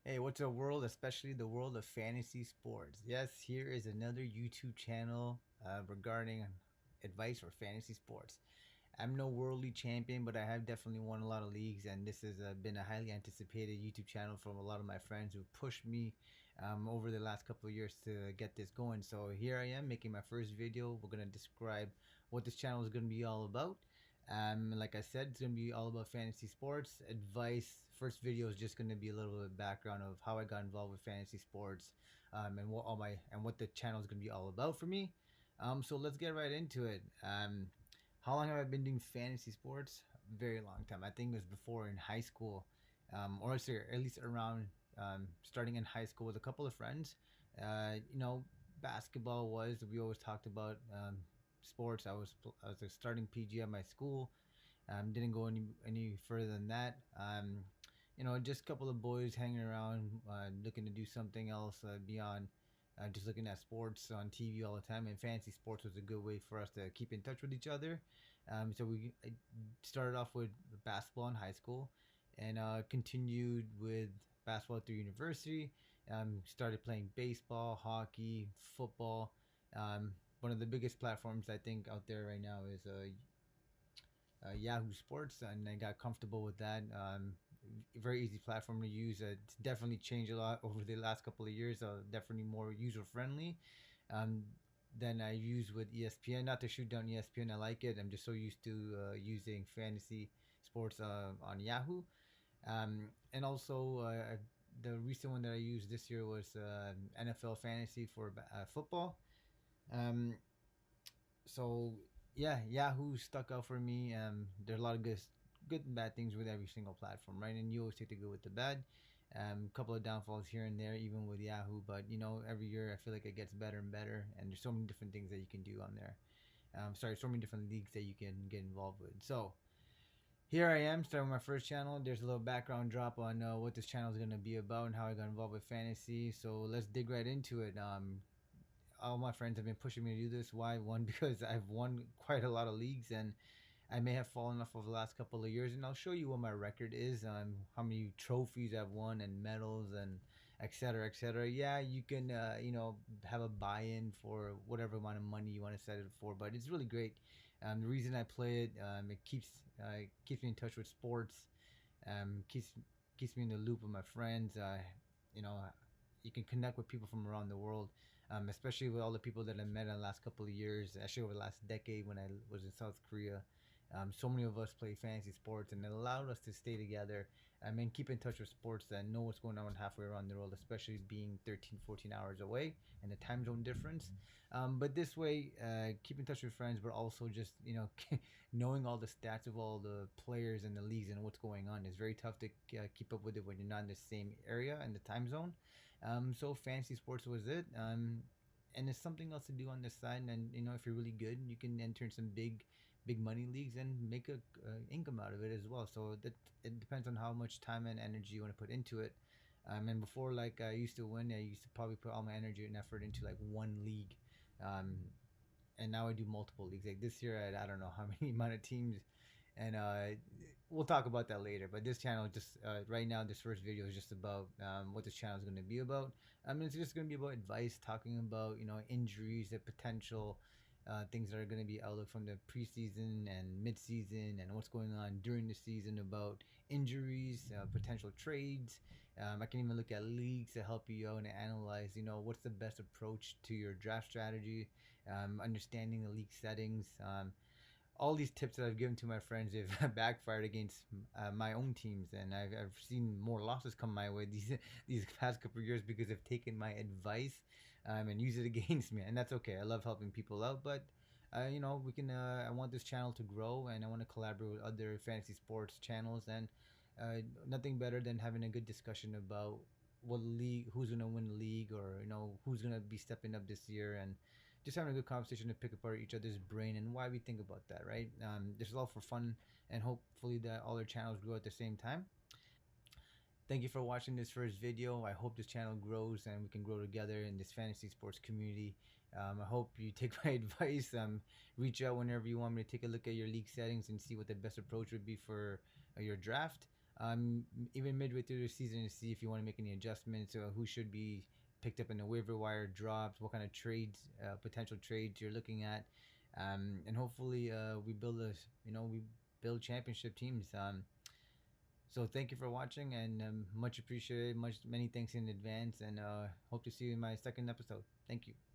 Hey, what's up, world? Especially the world of fantasy sports. Yes, here is another YouTube channel regarding advice for fantasy sports. I'm no worldly champion, but I have definitely won a lot of leagues, and this has been a highly anticipated YouTube channel from a lot of my friends who pushed me over the last couple of years to get this going. So here I am making my first video. We're going to describe what this channel is going to be all about. Like I said, it's gonna be all about fantasy sports advice. First video is just gonna be a little bit of background of how I got involved with fantasy sports, and what the channel is gonna be all about for me. So let's get right into it. How long have I been doing fantasy sports? Very long time. I think it was before in high school, or sorry, at least around starting in high school with a couple of friends. Basketball was we always talked about sports. I was a starting PG at my school. Didn't go any further than that. Just a couple of boys hanging around, looking to do something else beyond just looking at sports on TV all the time. And fantasy sports was a good way for us to keep in touch with each other. I started off with basketball in high school, and continued with basketball through university. Started playing baseball, hockey, football. One of the biggest platforms I think out there right now is Yahoo Sports, and I got comfortable with that. Very easy platform to use. It's definitely changed a lot over the last couple of years. Definitely more user friendly um, than I use with ESPN. Not to shoot down ESPN, I like it. I'm just so used to using fantasy sports on Yahoo. And also, the recent one that I used this year was NFL fantasy for football. Um, so yeah, Yahoo stuck out for me. There's a lot of good and bad things with every single platform, right? And you always take the good with the bad. Couple of downfalls here and there, even with Yahoo. But every year I feel like it gets better and better, and there's so many different things that you can do on there. So many different leagues that you can get involved with. So here I am starting my first channel. There's a little background drop on what this channel is going to be about and how I got involved with fantasy. So let's dig right into it. All my friends have been pushing me to do this. Why? One, because I've won quite a lot of leagues, and I may have fallen off over the last couple of years. And I'll show you what my record is, how many trophies I've won and medals and et cetera, et cetera. Yeah, you can have a buy-in for whatever amount of money you want to set it for, but it's really great. The reason I play it, it keeps me in touch with sports, keeps me in the loop with my friends. You know, you can connect with people from around the world, especially with all the people that I met in the last couple of years, actually over the last decade when I was in South Korea. So many of us play fantasy sports, and it allowed us to stay together and keep in touch with sports and know what's going on halfway around the world, especially being 13, 14 hours away and the time zone difference. But this way, keep in touch with friends, but also just, knowing all the stats of all the players and the leagues and what's going on is very tough to keep up with it when you're not in the same area and the time zone. So fantasy sports was it. And there's something else to do on the side. And if you're really good, you can enter in some big money leagues and make a income out of it as well. So that it depends on how much time and energy you want to put into it. And before, like I used to win, I used to probably put all my energy and effort into like one league. Um, and now I do multiple leagues. Like this year, I don't know how many amount of teams, and we'll talk about that later. But this channel, just right now, this first video is just about what this channel is going to be about. It's just going to be about advice, talking about injuries, the potential things that are going to be outlook from the preseason and midseason, and what's going on during the season about injuries, potential trades. I can even look at leagues to help you out and analyze, what's the best approach to your draft strategy, understanding the league settings. All these tips that I've given to my friends have backfired against my own teams, and I've seen more losses come my way these past couple of years because they've taken my advice and used it against me, and that's okay. I love helping people out, but we can. I want this channel to grow, and I want to collaborate with other fantasy sports channels, and nothing better than having a good discussion about what league, who's gonna win the league, or who's gonna be stepping up this year, and just having a good conversation to pick apart each other's brain and why we think about that, right? This is all for fun, and hopefully that all our channels grow at the same time. Thank you for watching this first video. I hope this channel grows and we can grow together in this fantasy sports community. I hope you take my advice. Reach out whenever you want me to take a look at your league settings and see what the best approach would be for your draft. even midway through the season to see if you want to make any adjustments, who should be picked up in the waiver wire drops, what kind of trades, potential trades you're looking at, and hopefully we build championship teams. So thank you for watching, and much appreciated. Many thanks in advance, and hope to see you in my second episode. Thank you.